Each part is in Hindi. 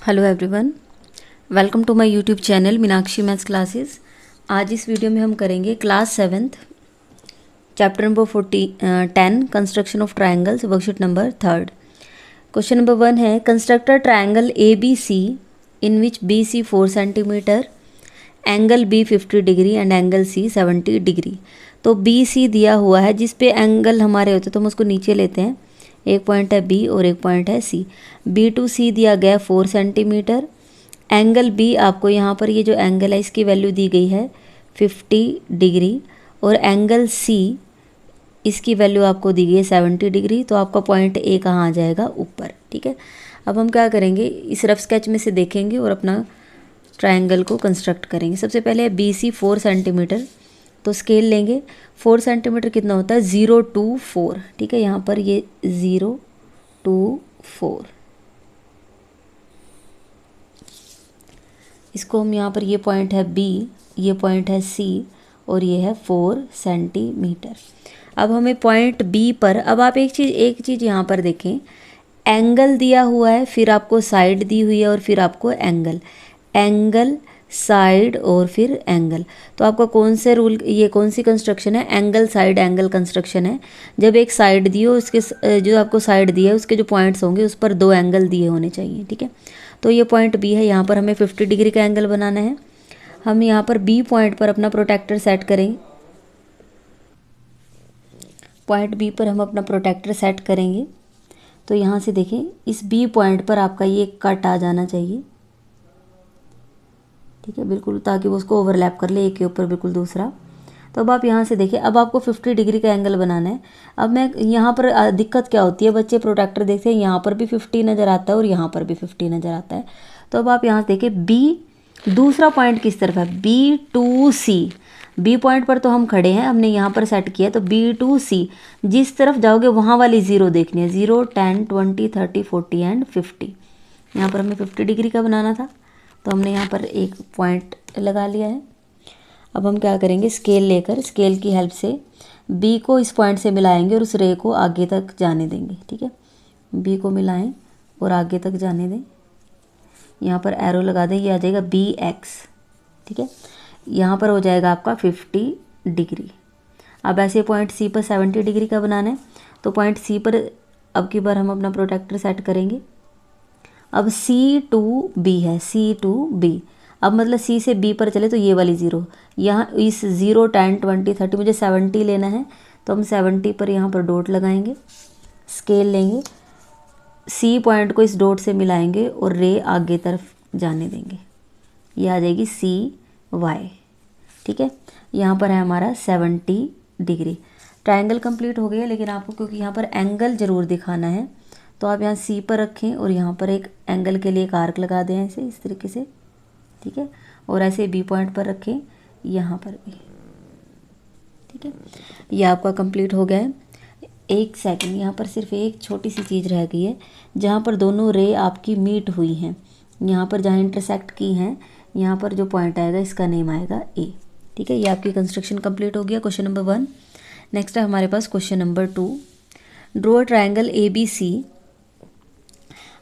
Hello everyone, welcome to my YouTube channel Meenakshi maths classes. आज इस वीडियो में हम करेंगे class 7th chapter number 10 construction of triangles worksheet number 3rd। Question number 1 है construct a triangle A B C in which B C 4 centimetre, angle B 50 degree and angle C 70 degree. तो बी सी दिया हुआ है, जिस पे एंगल हमारे होते हैं तो हम उसको नीचे लेते हैं। एक पॉइंट है बी और एक पॉइंट है सी। बी टू सी दिया गया 4 सेंटीमीटर। एंगल बी आपको यहाँ पर ये जो एंगल है इसकी वैल्यू दी गई है 50 डिग्री और एंगल सी इसकी वैल्यू आपको दी गई है 70 डिग्री। तो आपका पॉइंट ए कहाँ आ जाएगा? ऊपर। ठीक है, अब हम क्या करेंगे, इस रफ स्केच में से देखेंगे और अपना ट्रायंगल को कंस्ट्रक्ट करेंगे। सबसे पहले बी सी 4 सेंटीमीटर, तो स्केल लेंगे। 4 सेंटीमीटर कितना होता है? 0 to 4। ठीक है, यहाँ पर ये 0 to 4, इसको हम यहाँ पर, ये पॉइंट है बी, ये पॉइंट है सी और ये है 4 सेंटीमीटर। अब हमें पॉइंट बी पर, अब आप एक चीज़ यहाँ पर देखें, एंगल दिया हुआ है, फिर आपको साइड दी हुई है और फिर आपको एंगल साइड और फिर एंगल। तो आपका कौन से रूल, ये कौन सी कंस्ट्रक्शन है? एंगल साइड एंगल कंस्ट्रक्शन है। जब एक साइड दी हो, उसके जो आपको साइड दी है उसके जो पॉइंट्स होंगे उस पर 2 एंगल दिए होने चाहिए। ठीक है, तो ये पॉइंट बी है, यहाँ पर हमें 50 डिग्री का एंगल बनाना है। हम यहाँ पर बी पॉइंट पर अपना प्रोटेक्टर सेट करेंगे। पॉइंट बी पर हम अपना प्रोटेक्टर सेट करेंगे। तो यहाँ से देखें, इस बी पॉइंट पर आपका ये कट आ जाना चाहिए। ठीक है, बिल्कुल, ताकि वो उसको ओवरलैप कर ले एक के ऊपर बिल्कुल दूसरा। तो अब आप यहाँ से देखिए, अब आपको 50 डिग्री का एंगल बनाना है। अब मैं यहाँ पर दिक्कत क्या होती है, बच्चे प्रोटेक्टर देखते हैं, यहाँ पर भी 50 नज़र आता है और यहाँ पर भी 50 नज़र आता है। तो अब आप यहाँ से देखिए, बी दूसरा पॉइंट किस तरफ है? B to C. B point पर तो हम खड़े हैं, हमने यहाँ पर सेट किया, तो बी टू सी जिस तरफ जाओगे वहाँ वाली 0 देखनी है। 0, 10, 20, 30, 40 एंड 50। यहाँ पर हमें 50 डिग्री का बनाना था, तो हमने यहाँ पर एक पॉइंट लगा लिया है। अब हम क्या करेंगे, स्केल लेकर, स्केल की हेल्प से बी को इस पॉइंट से मिलाएंगे और उस रे को आगे तक जाने देंगे। ठीक है, बी को मिलाएं और आगे तक जाने दें। यहाँ पर एरो लगा दें, ये आ जाएगा बी एक्स। ठीक है, यहाँ पर हो जाएगा आपका 50 डिग्री। अब ऐसे पॉइंट सी पर 70 डिग्री का बनाना है, तो पॉइंट सी पर अब की बार हम अपना प्रोटेक्टर सेट करेंगे। अब सी टू बी है, सी टू बी, अब मतलब सी से बी पर चले तो ये वाली 0, यहाँ इस 0, 10, 20, 30 मुझे 70 लेना है, तो हम 70 पर यहाँ पर डॉट लगाएंगे। स्केल लेंगे, सी पॉइंट को इस डॉट से मिलाएंगे और रे आगे तरफ जाने देंगे। ये आ जाएगी सी वाई। ठीक है, यहाँ पर है हमारा 70 डिग्री। ट्रायंगल कंप्लीट हो गया, लेकिन आपको क्योंकि यहाँ पर एंगल ज़रूर दिखाना है, तो आप यहाँ सी पर रखें और यहाँ पर एक एंगल के लिए एक आर्क लगा दें ऐसे, इस तरीके से। ठीक है, और ऐसे बी पॉइंट पर रखें, यहाँ पर भी। ठीक है, ये आपका कंप्लीट हो गया है। एक सेकंड, यहाँ पर सिर्फ एक छोटी सी चीज़ रह गई है, जहाँ पर दोनों रे आपकी मीट हुई हैं, यहाँ पर जहाँ इंटरसेक्ट की हैं, यहाँ पर जो पॉइंट आएगा इसका नेम आएगा ए। ठीक है, ये आपकी कंस्ट्रक्शन कंप्लीट हो गया, क्वेश्चन नंबर 1। नेक्स्ट है हमारे पास question number 2। Draw a triangle A B C.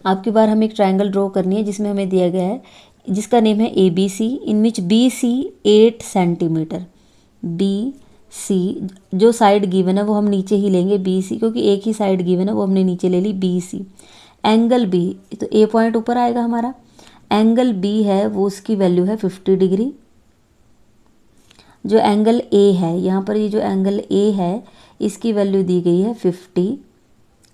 आपकी बार हमें एक ट्रायंगल ड्रॉ करनी है जिसमें हमें दिया गया है, जिसका नेम है A B C, in which B C 8 centimetre. B C जो साइड गिवन है वो हम नीचे ही लेंगे, बी सी, क्योंकि एक ही साइड गिवन है वो हमने नीचे ले ली, बी सी। एंगल बी, तो ए पॉइंट ऊपर आएगा हमारा। एंगल बी है वो उसकी वैल्यू है 50 डिग्री। जो एंगल ए है, यहाँ पर ये जो एंगल ए है इसकी वैल्यू दी गई है 50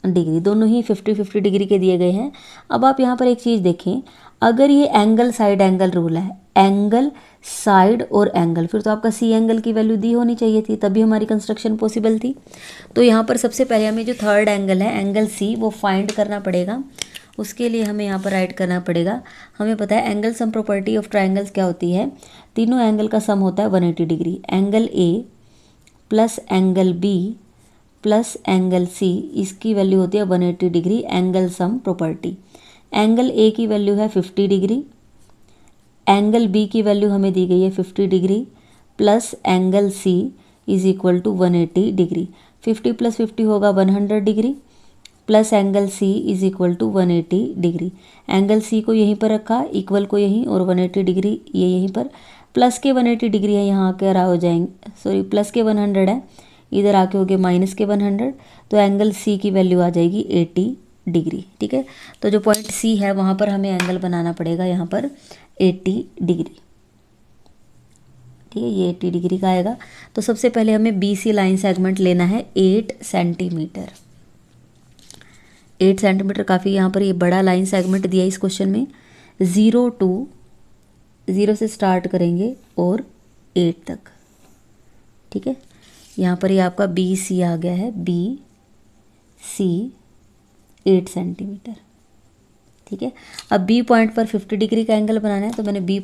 डिग्री। दोनों ही 50-50 डिग्री के दिए गए हैं। अब आप यहाँ पर एक चीज़ देखें, अगर ये एंगल साइड एंगल रूल है, एंगल साइड और एंगल, फिर तो आपका सी एंगल की वैल्यू दी होनी चाहिए थी, तभी हमारी कंस्ट्रक्शन पॉसिबल थी। तो यहाँ पर सबसे पहले हमें जो थर्ड एंगल है, एंगल सी, वो फाइंड करना पड़ेगा। उसके लिए हमें यहाँ पर राइट करना पड़ेगा, हमें पता है angle sum property of triangles क्या होती है, तीनों एंगल का सम होता है 180 degree. Angle A plus angle B plus angle C, इसकी वैल्यू होती है 180 degree, angle sum property. Angle A की वैल्यू है 50 डिग्री, एंगल बी की वैल्यू हमें दी गई है 50 degree, plus angle C is equal to 180 degree. 50 + 50 होगा 100 degree, plus angle C is equal to 180 degree. Angle C को यहीं पर रखा, इक्वल को यहीं, और 180 डिग्री ये यहीं पर। प्लस के 180 डिग्री है, यहाँ आकर हो जाएंगे, सॉरी प्लस के 100 है, इधर आके हो गए माइनस के 100, तो एंगल सी की वैल्यू आ जाएगी 80 डिग्री। ठीक है, तो जो पॉइंट सी है वहाँ पर हमें एंगल बनाना पड़ेगा यहाँ पर 80 डिग्री। ठीक है, ये 80 डिग्री का आएगा। तो सबसे पहले हमें बी सी लाइन सेगमेंट लेना है 8 सेंटीमीटर। 8 सेंटीमीटर काफ़ी यहाँ पर ये बड़ा लाइन सेगमेंट दिया है इस क्वेश्चन में। 0 से स्टार्ट करेंगे और 8 तक। ठीक है, यहाँ पर ये आपका बी सी आ गया है, बी सी 8 सेंटीमीटर। ठीक है, अब बी पॉइंट पर 50 डिग्री का एंगल बनाना है, तो मैंने बी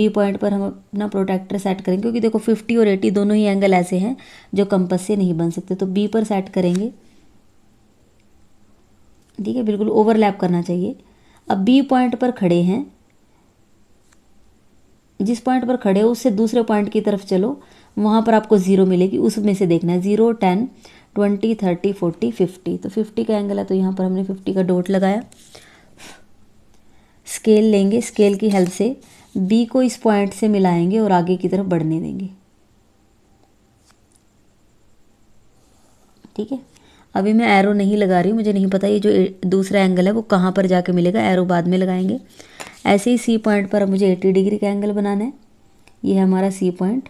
पॉइंट पर हम अपना प्रोट्रैक्टर सेट करेंगे, क्योंकि देखो 50 और 80 दोनों ही एंगल ऐसे हैं जो कंपास से नहीं बन सकते, तो बी पर सेट करेंगे। ठीक है, बिल्कुल ओवरलैप करना चाहिए। अब बी पॉइंट पर खड़े हैं, जिस पॉइंट पर खड़े हो उससे दूसरे पॉइंट की तरफ चलो, वहाँ पर आपको 0 मिलेगी, उसमें से देखना है 0, 10, 20, 30, 40, 50। तो 50 का एंगल है, तो यहाँ पर हमने 50 का डॉट लगाया। स्केल लेंगे, स्केल की हेल्प से बी को इस पॉइंट से मिलाएंगे और आगे की तरफ बढ़ने देंगे। ठीक है, अभी मैं एरो नहीं लगा रही हूँ, मुझे नहीं पता ये जो दूसरा एंगल है वो कहाँ पर जाके मिलेगा, एरो बाद में लगाएंगे। ऐसे ही सी पॉइंट पर अब मुझे 80 डिग्री का एंगल बनाना है। ये है हमारा सी पॉइंट।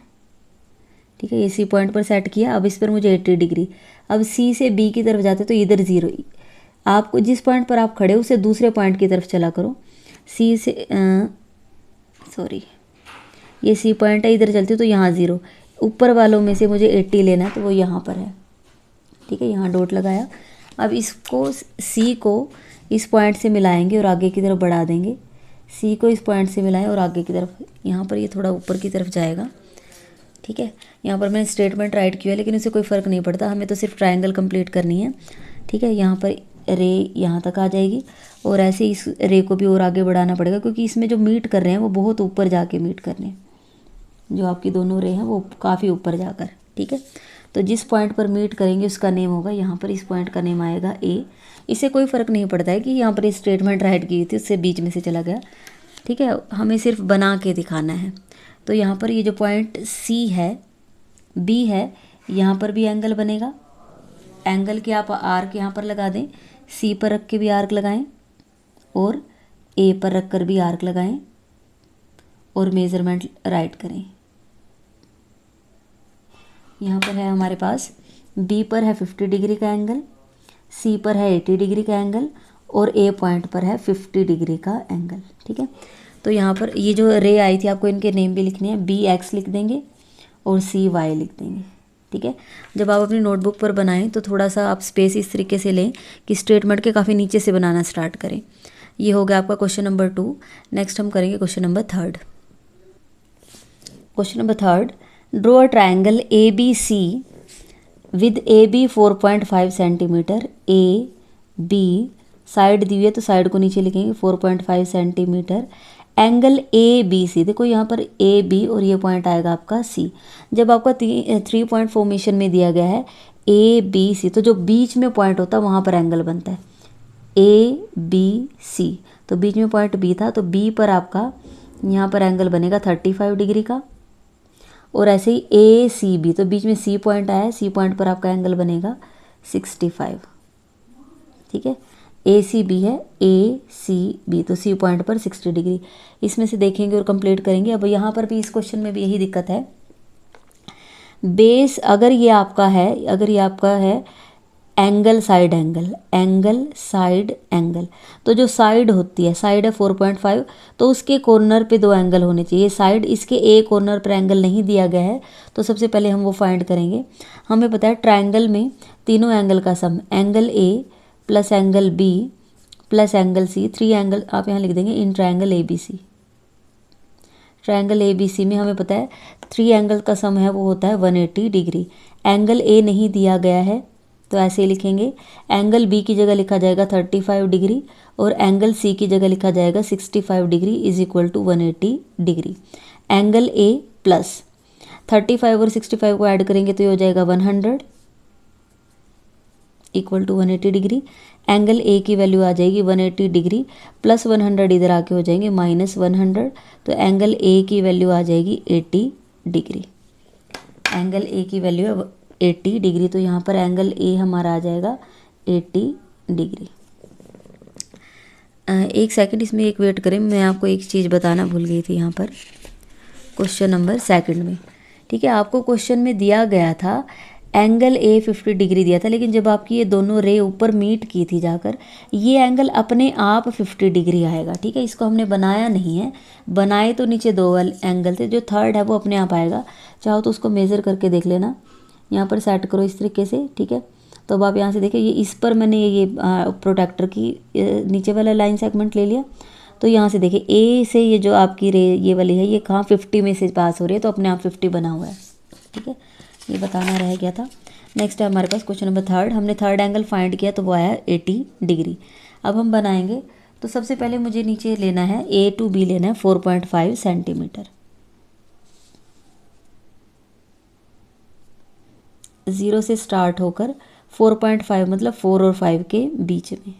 ठीक है, ये सी पॉइंट पर सेट किया, अब इस पर मुझे 80 डिग्री। अब सी से बी की तरफ जाते तो इधर 0, आपको जिस पॉइंट पर आप खड़े हो उससे दूसरे पॉइंट की तरफ चला करो। सी से सॉरी, ये सी पॉइंट है, इधर चलती तो यहाँ 0, ऊपर वालों में से मुझे 80 लेना है, तो वो यहाँ पर है। ठीक है, यहाँ डॉट लगाया। अब इसको सी को इस पॉइंट से मिलाएंगे और आगे की तरफ बढ़ा देंगे। सी को इस पॉइंट से मिलाएं और आगे की तरफ, यहाँ पर ये थोड़ा ऊपर की तरफ जाएगा। ठीक है, यहाँ पर मैंने स्टेटमेंट राइट किया है, लेकिन इससे कोई फ़र्क नहीं पड़ता, हमें तो सिर्फ ट्रायंगल कंप्लीट करनी है। ठीक है, यहाँ पर रे यहाँ तक आ जाएगी, और ऐसे इस रे को भी और आगे बढ़ाना पड़ेगा, क्योंकि इसमें जो मीट कर रहे हैं वो बहुत ऊपर जाके मीट कर रहे हैं, जो आपकी दोनों रे हैं वो काफ़ी ऊपर जाकर। ठीक है, तो जिस पॉइंट पर मीट करेंगे उसका नेम होगा, यहाँ पर इस पॉइंट का नेम आएगा ए। इससे कोई फ़र्क नहीं पड़ता है कि यहाँ पर स्टेटमेंट राइट की थी उससे बीच में से चला गया। ठीक है, हमें सिर्फ बना के दिखाना है। तो यहाँ पर ये जो पॉइंट सी है, बी है, यहाँ पर भी एंगल बनेगा। एंगल के आप आर्क यहाँ पर लगा दें, सी पर रख के भी आर्क लगाएं और ए पर रख कर भी आर्क लगाएं और मेज़रमेंट राइट करें। यहाँ पर है हमारे पास बी पर है 50 डिग्री का एंगल, सी पर है 80 डिग्री का एंगल, और ए पॉइंट पर है 50 डिग्री का एंगल। ठीक है, तो यहाँ पर ये जो रे आई थी आपको इनके नेम भी लिखने हैं, बी एक्स लिख देंगे और सी वाई लिख देंगे। ठीक है, जब आप अपनी नोटबुक पर बनाएं तो थोड़ा सा आप स्पेस इस तरीके से लें कि स्टेटमेंट के काफ़ी नीचे से बनाना स्टार्ट करें। ये हो गया आपका क्वेश्चन नंबर 2। नेक्स्ट हम करेंगे question number 3। Question number 3, draw a triangle A B C with A B 4.5 centimetre, A B side दी हुई है तो साइड को नीचे लिखेंगे 4.5 centimetre. Angle A B C, देखो यहाँ पर ए बी और ये पॉइंट आएगा आपका सी। जब आपका 3 पॉइंट फॉर्मेशन में दिया गया है ए बी सी, तो जो बीच में पॉइंट होता है वहाँ पर एंगल बनता है ए बी सी। तो बीच में पॉइंट बी था, तो बी पर आपका यहाँ पर एंगल बनेगा 35 डिग्री का। और ऐसे ही ए सी बी, तो बीच में सी पॉइंट आया है, सी पॉइंट पर आपका एंगल बनेगा 65। ठीक है, ए सी बी है, ए सी बी, तो सी पॉइंट पर 60 डिग्री। इसमें से देखेंगे और कंप्लीट करेंगे। अब यहाँ पर भी इस क्वेश्चन में भी यही दिक्कत है। बेस अगर ये आपका है angle side angle, angle side angle, तो जो साइड होती है, साइड है 4.5, तो उसके कॉर्नर पे 2 एंगल होने चाहिए। साइड इसके ए कॉर्नर पर एंगल नहीं दिया गया है, तो सबसे पहले हम वो फाइंड करेंगे। हमें पता है ट्रायंगल में तीनों एंगल का sum, angle A plus angle B plus angle C, 3 angle आप यहाँ लिख देंगे in triangle A B C. Triangle A B C में हमें पता है 3 एंगल का सम है वो होता है 180 डिग्री। एंगल ए नहीं दिया गया है तो ऐसे लिखेंगे, एंगल बी की जगह लिखा जाएगा 35 डिग्री और एंगल सी की जगह लिखा जाएगा 65 degree is equal to 180 degree. Angle A plus 35 और 65 को ऐड करेंगे तो ये हो जाएगा 100, equal to 180 degree. Angle A की वैल्यू आ जाएगी 180 डिग्री प्लस 100 इधर आके हो जाएंगे -100, तो एंगल ए की वैल्यू आ जाएगी 80 डिग्री। एंगल ए की वैल्यू है 80 डिग्री, तो यहाँ पर एंगल ए हमारा आ जाएगा 80 डिग्री। एक सेकंड इसमें एक वेट करें, मैं आपको एक चीज़ बताना भूल गई थी यहाँ पर क्वेश्चन नंबर सेकंड में। ठीक है, आपको क्वेश्चन में दिया गया था एंगल ए 50 डिग्री दिया था, लेकिन जब आपकी ये दोनों रे ऊपर मीट की थी जाकर, ये एंगल अपने आप 50 डिग्री आएगा। ठीक है, इसको हमने बनाया नहीं है, बनाए तो नीचे दो एंगल थे, जो थर्ड है वो अपने आप आएगा। चाहो तो उसको मेज़र करके देख लेना, यहाँ पर सेट करो इस तरीके से। ठीक है, तो अब आप यहाँ से देखिए, ये इस पर मैंने ये प्रोटेक्टर की नीचे वाला लाइन सेगमेंट ले लिया, तो यहाँ से देखिए ए से ये जो आपकी रे ये वाली है, ये कहाँ 50 में से पास हो रही है, तो अपने आप 50 बना हुआ है। ठीक है, ये बताना रह गया था। नेक्स्ट है हमारे पास क्वेश्चन नंबर थर्ड। हमने थर्ड एंगल फाइंड किया तो वो आया 80 डिग्री। अब हम बनाएंगे, तो सबसे पहले मुझे नीचे लेना है ए टू बी लेना है 4.5 सेंटीमीटर। 0 से स्टार्ट होकर 4.5 मतलब 4 और 5 के बीच में।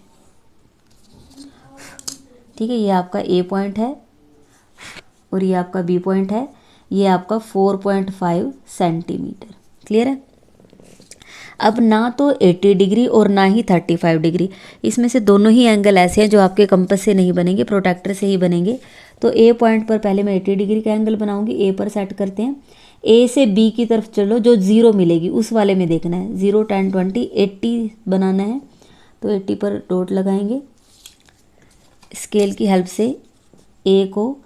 ठीक है, ये आपका ए पॉइंट है और ये आपका बी पॉइंट है, ये आपका 4.5 सेंटीमीटर। क्लियर है। अब ना तो 80 डिग्री और ना ही 35 डिग्री, इसमें से दोनों ही एंगल ऐसे हैं जो आपके कंपास से नहीं बनेंगे, प्रोट्रैक्टर से ही बनेंगे। तो ए पॉइंट पर पहले मैं 80 डिग्री का एंगल बनाऊंगी, ए पर सेट करते हैं। ए से बी की तरफ चलो, जो 0 मिलेगी उस वाले में देखना है, 0 10 20 80 बनाना है, तो 80 पर डॉट लगाएंगे। स्केल की हेल्प से ए को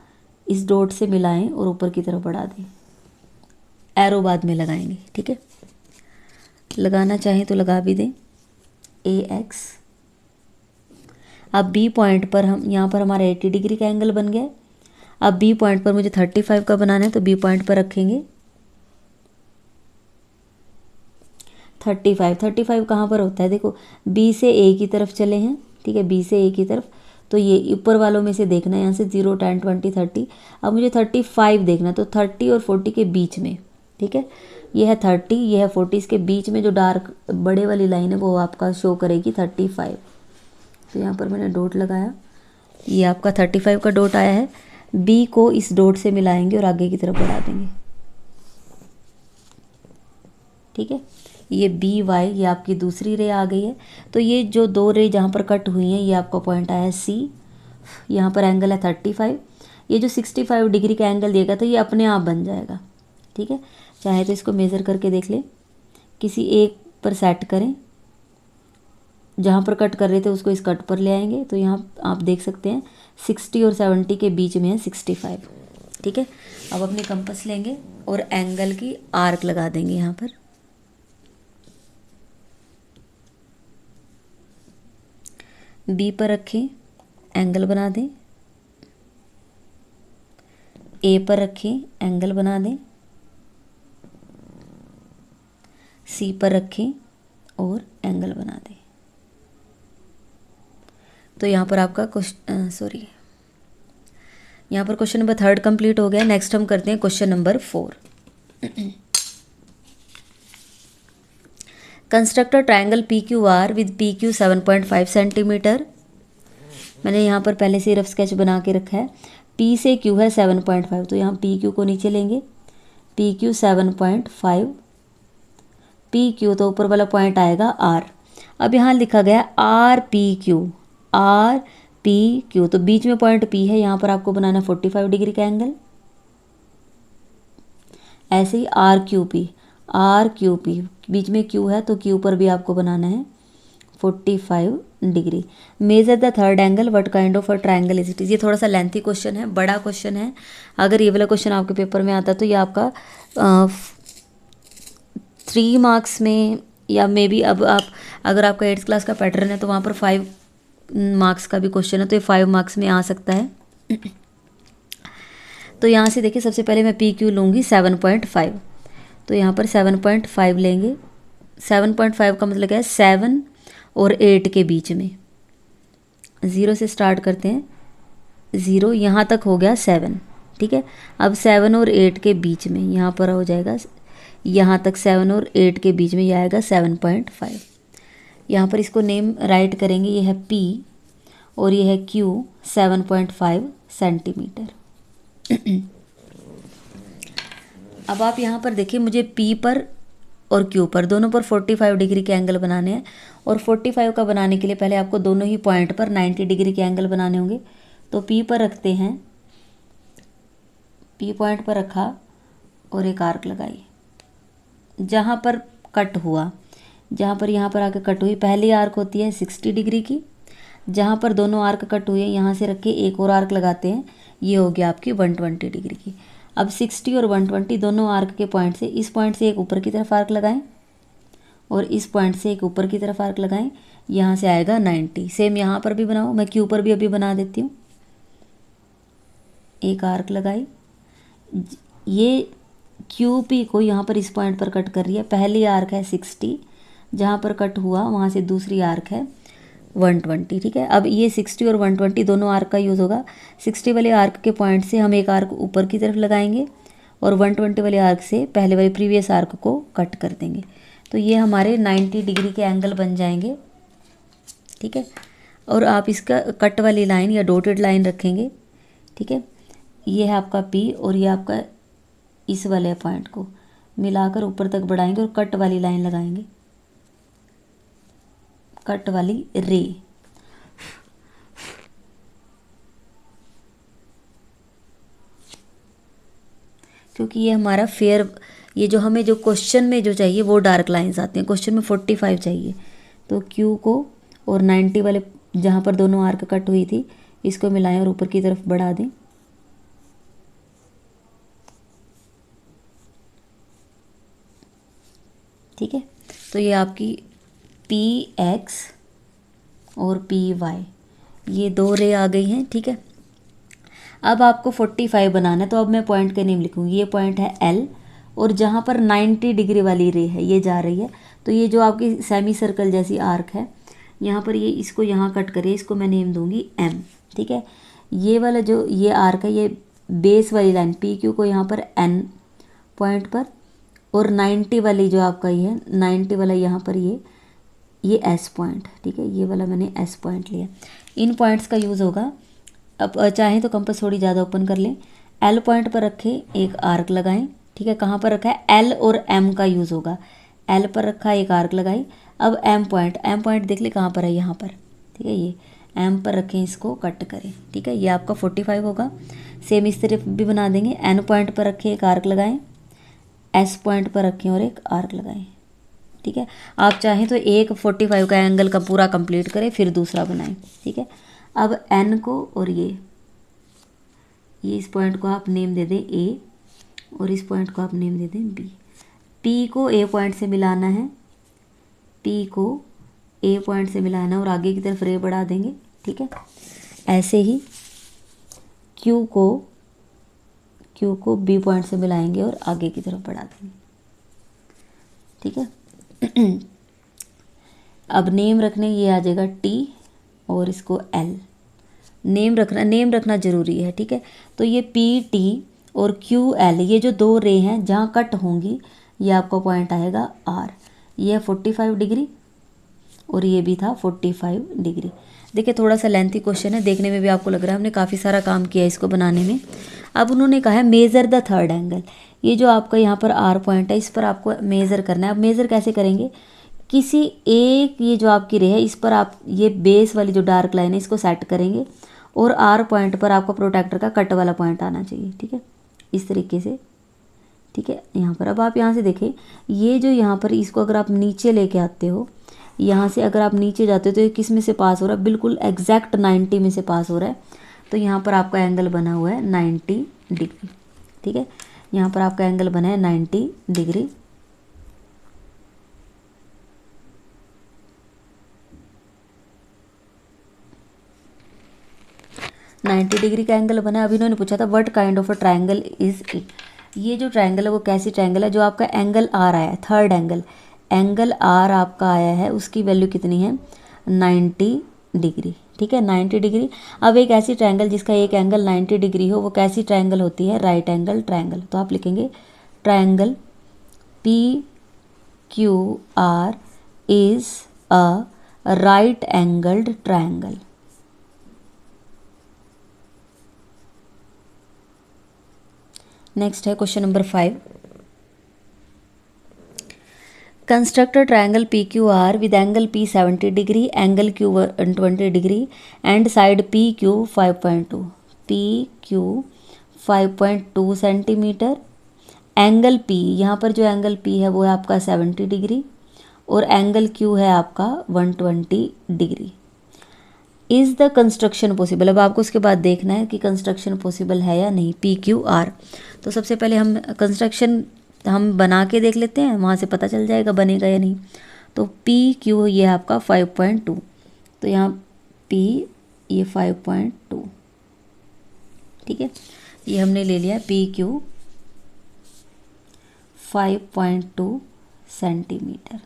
इस डॉट से मिलाएं और ऊपर की तरफ बढ़ा दें, एरो बाद में लगाएंगे। ठीक है, लगाना चाहें तो लगा भी दें ए एक्स। अब बी पॉइंट पर हम यहाँ पर हमारा 80 डिग्री का एंगल बन गया। अब बी पॉइंट पर मुझे 35 का बनाना है, तो बी पॉइंट पर रखेंगे 35 कहाँ पर होता है, देखो बी से ए की तरफ चले हैं। ठीक है, बी से ए की तरफ, तो ये ऊपर वालों में से देखना है, यहाँ से 0 10 20 30। अब मुझे 35 देखना है, तो 30 और 40 के बीच में। ठीक है, ये है 30, ये है 40, इसके बीच में जो डार्क बड़े वाली लाइन है वो आपका शो करेगी 35। तो यहाँ पर मैंने डॉट लगाया, ये आपका 35 का डॉट आया है। बी को इस डॉट से मिलाएंगे और आगे की तरफ बढ़ा देंगे। ठीक है, ये बी वाई, ये आपकी दूसरी रे आ गई है। तो ये जो दो रे जहाँ पर कट हुई हैं, ये आपका पॉइंट आया है सी। यहाँ पर एंगल है 35। ये जो 65 डिग्री का एंगल दिया गया था, ये अपने आप बन जाएगा। ठीक है, चाहे तो इसको मेज़र करके देख लें, किसी एक पर सेट करें, जहाँ पर कट कर रहे थे उसको इस कट पर ले आएंगे, तो यहाँ आप देख सकते हैं 60 और 70 के बीच में है 65। ठीक है, अब अपने कंपास लेंगे और एंगल की आर्क लगा देंगे यहाँ पर। बी पर रखें, एंगल बना दें। ए पर रखें, एंगल बना दें। सी पर रखें और एंगल बना दें। तो यहाँ पर आपका यहाँ पर क्वेश्चन नंबर थर्ड कंप्लीट हो गया। नेक्स्ट हम करते हैं question number 4। Construct a triangle P Q R with P Q 7.5 centimetre. मैंने यहाँ पर पहले से रफ स्केच बना के रखा है। पी से क्यू है 7.5, तो यहाँ पी क्यू को नीचे लेंगे, पी क्यू 7.5, पी क्यू तो ऊपर वाला पॉइंट आएगा आर। अब यहाँ लिखा गया R P Q, R P Q, तो बीच में पॉइंट पी है, यहाँ पर आपको बनाना है 45 डिग्री का एंगल। ऐसे ही R Q P, R Q P, बीच में क्यू है तो क्यू पर भी आपको बनाना है 45 degree. Measure the third angle, what kind of a triangle is it. ये थोड़ा सा लेंथी क्वेश्चन है, बड़ा क्वेश्चन है। अगर ये वाला क्वेश्चन आपके पेपर में आता तो ये आपका 3 मार्क्स में, या मे बी अब आप अगर आपका 8th क्लास का पैटर्न है तो वहाँ पर 5 मार्क्स का भी क्वेश्चन है, तो ये 5 मार्क्स में आ सकता है। तो यहाँ से देखिए, सबसे पहले मैं पी क्यू लूँगी 7.5, तो यहाँ पर 7.5 लेंगे। 7.5 का मतलब क्या है, 7 और 8 के बीच में। 0 से स्टार्ट करते हैं, 0 यहाँ तक हो गया 7। ठीक है, अब 7 और 8 के बीच में यहाँ पर हो जाएगा, यहाँ तक 7 और 8 के बीच में यह आएगा 7.5। यहाँ पर इसको नेम राइट करेंगे, ये है P और ये है Q 7.5 सेंटीमीटर। अब आप यहाँ पर देखिए, मुझे P पर और Q पर दोनों पर 45 डिग्री के एंगल बनाने हैं, और 45 का बनाने के लिए पहले आपको दोनों ही पॉइंट पर 90 डिग्री के एंगल बनाने होंगे। तो P पर रखते हैं, P पॉइंट पर रखा और एक आर्क लगाई जहाँ पर कट हुआ, जहाँ पर यहाँ पर आके कट हुई, पहली आर्क होती है 60 डिग्री की। जहाँ पर दोनों आर्क कट हुए यहाँ से रख के एक और आर्क लगाते हैं, ये हो गया आपकी 120 डिग्री की। अब 60 और 120 दोनों आर्क के पॉइंट से, इस पॉइंट से एक ऊपर की तरफ आर्क लगाएं और इस पॉइंट से एक ऊपर की तरफ आर्क लगाएं, यहाँ से आएगा 90। सेम यहाँ पर भी बनाओ, मैं Q पर भी अभी बना देती हूँ। एक आर्क लगाई, ये QP को यहाँ पर इस पॉइंट पर कट कर रही है। पहली आर्क है 60, जहाँ पर कट हुआ वहाँ से दूसरी आर्क है 120, ठीक है। अब ये 60 और 120 दोनों आर्क का यूज़ होगा। 60 वाले आर्क के पॉइंट से हम एक आर्क ऊपर की तरफ लगाएंगे और 120 वाले आर्क से पहले वाले प्रीवियस आर्क को कट कर देंगे। तो ये हमारे 90 डिग्री के एंगल बन जाएंगे, ठीक है। और आप इसका कट वाली लाइन या डॉटेड लाइन रखेंगे, ठीक है। ये है आपका P और ये आपका इस वाले पॉइंट को मिलाकर ऊपर तक बढ़ाएंगे और कट वाली लाइन लगाएंगे, कट वाली रे। क्योंकि ये हमारा फेयर, ये जो हमें जो क्वेश्चन में जो चाहिए वो डार्क लाइंस आती हैं, क्वेश्चन में 45 चाहिए। तो Q को और 90 वाले जहाँ पर दोनों आर्क कट हुई थी इसको मिलाएं और ऊपर की तरफ बढ़ा दें, ठीक है। तो ये आपकी PX और PY ये दो रे आ गई हैं, ठीक है। अब आपको 45 बनाना है, तो अब मैं पॉइंट का नेम लिखूँगी। ये पॉइंट है L और जहाँ पर 90 डिग्री वाली रे है ये जा रही है। तो ये जो आपकी सेमी सर्कल जैसी आर्क है यहाँ पर, ये इसको यहाँ कट करिए, इसको मैं नेम दूँगी M, ठीक है। ये वाला जो ये आर्क है, ये बेस वाली लाइन PQ को यहाँ पर N पॉइंट पर, और 90 वाली जो आपका ये है 90 वाला यहाँ पर ये S पॉइंट, ठीक है। ये वाला मैंने S पॉइंट लिया। इन पॉइंट्स का यूज़ होगा। अब चाहें तो कंपास थोड़ी ज़्यादा ओपन कर लें, L पॉइंट पर रखें, एक आर्क लगाएं, ठीक है। कहाँ पर रखा है? L और M का यूज़ होगा। L पर रखा, एक आर्क लगाई। अब M पॉइंट देख ले कहाँ पर है, यहाँ पर, ठीक है। ये M पर रखें, इसको कट करें, ठीक है। ये आपका 45 होगा। सेम इस तरफ भी बना देंगे। N पॉइंट पर रखें, एक आर्क लगाएं, S पॉइंट पर रखें और एक आर्क लगाएं, ठीक है। आप चाहें तो एक 45 का एंगल का पूरा कंप्लीट करें फिर दूसरा बनाएं, ठीक है। अब N को और ये इस पॉइंट को आप नेम दे दें A और इस पॉइंट को आप नेम दे दें B। P को A पॉइंट से मिलाना है, P को A पॉइंट से मिलाना है और आगे की तरफ रे बढ़ा देंगे, ठीक है। ऐसे ही Q को B पॉइंट से मिलाएंगे और आगे की तरफ बढ़ा देंगे, ठीक है। अब नेम रखने ये आ जाएगा T और इसको L। नेम रखना ज़रूरी है, ठीक है। तो ये PT और QL ये जो दो रे हैं जहाँ कट होंगी, ये आपका पॉइंट आएगा R। ये है 45 डिग्री और ये भी था 45 डिग्री। देखिए थोड़ा सा लेंथी क्वेश्चन है, देखने में भी आपको लग रहा है हमने काफ़ी सारा काम किया इसको बनाने में। अब उन्होंने कहा है मेज़र द थर्ड एंगल। ये जो आपका यहाँ पर R पॉइंट है इस पर आपको मेज़र करना है। अब मेज़र कैसे करेंगे? किसी एक ये जो आपकी रे है इस पर आप ये बेस वाली जो डार्क लाइन है इसको सेट करेंगे और R पॉइंट पर आपका प्रोटेक्टर का कट वाला पॉइंट आना चाहिए, ठीक है, इस तरीके से, ठीक है। यहाँ पर अब आप यहाँ से देखें, ये जो यहाँ पर इसको अगर आप नीचे लेके आते हो, यहाँ से अगर आप नीचे जाते हो तो ये किस में से पास हो रहा है? बिल्कुल एग्जैक्ट 90 में से पास हो रहा है। तो यहाँ पर आपका एंगल बना हुआ है 90 डिग्री, ठीक है। यहाँ पर आपका एंगल बना है 90 डिग्री। का एंगल बना है। अभी इन्होंने पूछा था what kind of a triangle is it. ये जो ट्रायंगल है वो कैसी ट्रायंगल है? जो आपका एंगल आर आया है, थर्ड एंगल आर आपका आया है, उसकी वैल्यू कितनी है? 90 डिग्री, ठीक है, 90 डिग्री। अब एक ऐसी ट्रायंगल जिसका एक एंगल 90 डिग्री हो, वो कैसी ट्रायंगल होती है? Right angle triangle. तो आप लिखेंगे triangle PQR is a right angled triangle. Next है question number 5। Construct a triangle P Q R with angle P 70 degree, angle Q 120 degree and side P Q 5.2। P Q 5.2 centimetre, angle P, यहाँ पर जो एंगल पी है वो है आपका 70 डिग्री और एंगल क्यू है आपका 120 degree. Is the construction possible. अब आपको उसके बाद देखना है कि कंस्ट्रक्शन पॉसिबल है या नहीं पी क्यू आर। तो सबसे पहले हम कंस्ट्रक्शन हम बना के देख लेते हैं, वहाँ से पता चल जाएगा बनेगा या नहीं। तो पी क्यू ये है आपका 5.2, तो यहाँ पी ये 5.2, ठीक है, ये हमने ले लिया पी क्यू 5.2 सेंटीमीटर,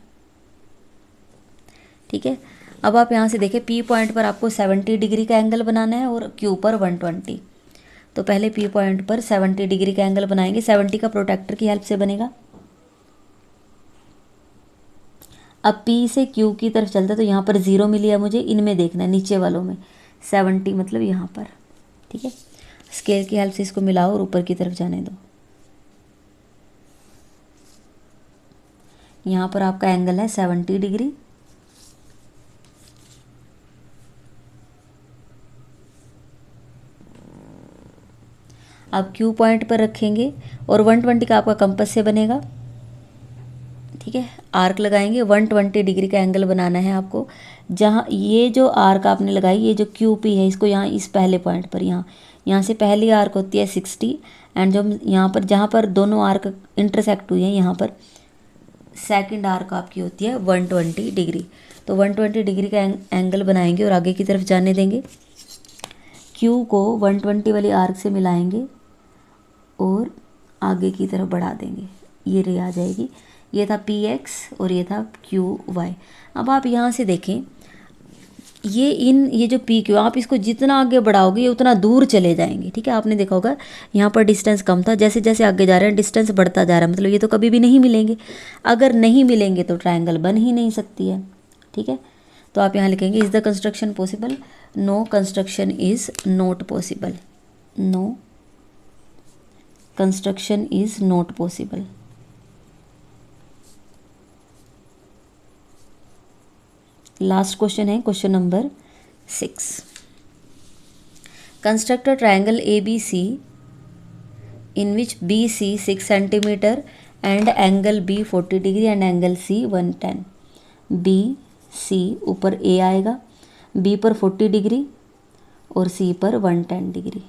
ठीक है। अब आप यहाँ से देखें पी पॉइंट पर आपको 70 डिग्री का एंगल बनाना है और क्यू पर 120। तो पहले पी पॉइंट पर 70 डिग्री का एंगल बनाएंगे, 70 का प्रोट्रैक्टर की हेल्प से बनेगा। अब पी से क्यू की तरफ चलता है तो यहाँ पर 0 मिली है मुझे, इनमें देखना है नीचे वालों में 70 मतलब यहाँ पर, ठीक है। स्केल की हेल्प से इसको मिलाओ और ऊपर की तरफ जाने दो। यहाँ पर आपका एंगल है 70 डिग्री, आप क्यू पॉइंट पर रखेंगे और 120 का आपका कंपास से बनेगा, ठीक है। आर्क लगाएंगे, 120 डिग्री का एंगल बनाना है आपको। जहाँ ये जो आर्क आपने लगाई, ये जो क्यू पी है, इसको यहाँ इस पहले पॉइंट पर, यहाँ से पहली आर्क होती है 60 एंड जो यहाँ पर जहाँ पर दोनों आर्क इंटरसेक्ट हुई हैं यहाँ पर सेकंड आर्क आपकी होती है 120 डिग्री। तो 120 डिग्री का एंगल बनाएंगे और आगे की तरफ जाने देंगे। क्यू को 120 वाली आर्क से मिलाएंगे और आगे की तरफ बढ़ा देंगे, ये रे आ जाएगी। ये था पी एक्स और ये था क्यू वाई। अब आप यहाँ से देखें, ये जो पी क्यू, आप इसको जितना आगे बढ़ाओगे ये उतना दूर चले जाएंगे, ठीक है। आपने देखा होगा यहाँ पर डिस्टेंस कम था, जैसे जैसे आगे जा रहे हैं डिस्टेंस बढ़ता जा रहा है, मतलब ये तो कभी भी नहीं मिलेंगे। अगर नहीं मिलेंगे तो ट्रायंगल बन ही नहीं सकती है, ठीक है। तो आप यहाँ लिखेंगे is the construction possible, no construction is not possible, no construction is not possible. Last question है question number 6। Construct a triangle A B C in which B C 6 centimetre and angle B 40 degree and angle C 110। B C ऊपर ए आएगा, बी पर 40 डिग्री और सी पर 110 डिग्री।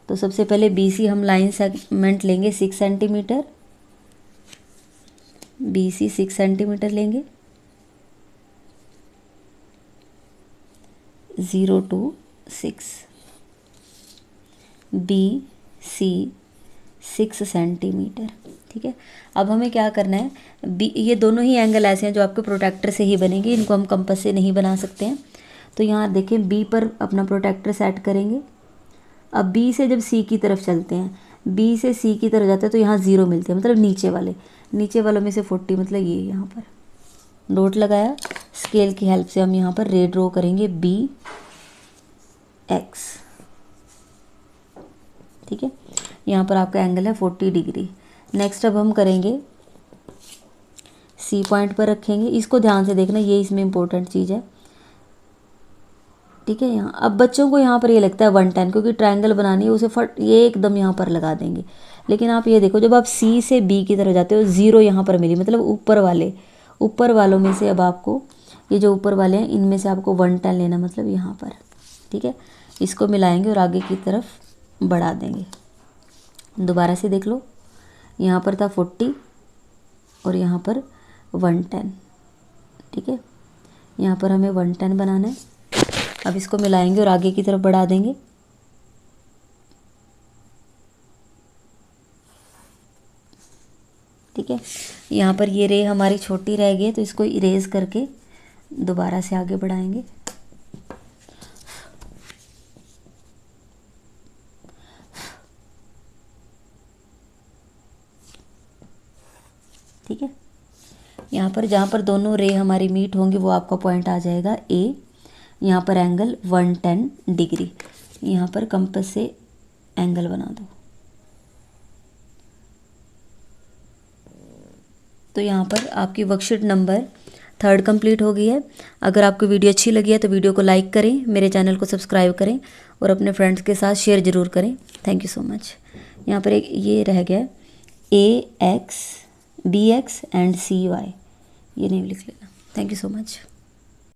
तो सबसे पहले बी सी हम लाइन सेगमेंट लेंगे 6 सेंटीमीटर, बी सी 6 सेंटीमीटर लेंगे, 0 to 6, बी सी 6 सेंटीमीटर, ठीक है। अब हमें क्या करना है, बी, ये दोनों ही एंगल ऐसे हैं जो आपके प्रोट्रैक्टर से ही बनेंगे, इनको हम कंपास से नहीं बना सकते हैं। तो यहाँ देखें बी पर अपना प्रोट्रैक्टर सेट करेंगे। अब बी से जब सी की तरफ चलते हैं, बी से सी की तरफ जाते हैं तो यहाँ 0 मिलते हैं, मतलब नीचे वालों में से 40, मतलब ये यहाँ पर डॉट लगाया। स्केल की हेल्प से हम यहाँ पर रे ड्रॉ करेंगे बी एक्स, ठीक है। यहाँ पर आपका एंगल है 40 डिग्री। नेक्स्ट अब हम करेंगे सी पॉइंट पर रखेंगे, इसको ध्यान से देखना, ये इसमें इंपॉर्टेंट चीज़ है, ठीक है। यहाँ अब बच्चों को यहाँ पर ये लगता है 110, क्योंकि ट्रायंगल बनानी है उसे फट ये एकदम यहाँ पर लगा देंगे। लेकिन आप ये देखो, जब आप सी से बी की तरफ जाते हो 0 यहाँ पर मिली, मतलब ऊपर वालों में से अब आपको ये जो ऊपर वाले हैं इनमें से आपको 110 लेना, मतलब यहाँ पर, ठीक है। इसको मिलाएंगे और आगे की तरफ बढ़ा देंगे। दोबारा से देख लो, यहाँ पर था 40 और यहाँ पर 110, ठीक है। यहाँ पर हमें 110 बनाना है। अब इसको मिलाएंगे और आगे की तरफ बढ़ा देंगे, ठीक है। यहाँ पर ये रे हमारी छोटी रह गई है तो इसको इरेज करके दोबारा से आगे बढ़ाएंगे, ठीक है। यहाँ पर जहाँ पर दोनों रे हमारी मीट होंगी वो आपका पॉइंट आ जाएगा ए। यहाँ पर एंगल 110 डिग्री, यहाँ पर कंपास से एंगल बना दो। तो यहाँ पर आपकी वर्कशीट नंबर 3 कंप्लीट हो गई है। अगर आपको वीडियो अच्छी लगी है तो वीडियो को लाइक करें, मेरे चैनल को सब्सक्राइब करें और अपने फ्रेंड्स के साथ शेयर ज़रूर करें। Thank you so much. यहाँ पर एक ये रह गया AX BX एंड CY, ये नेम लिख लेना। Thank you so much.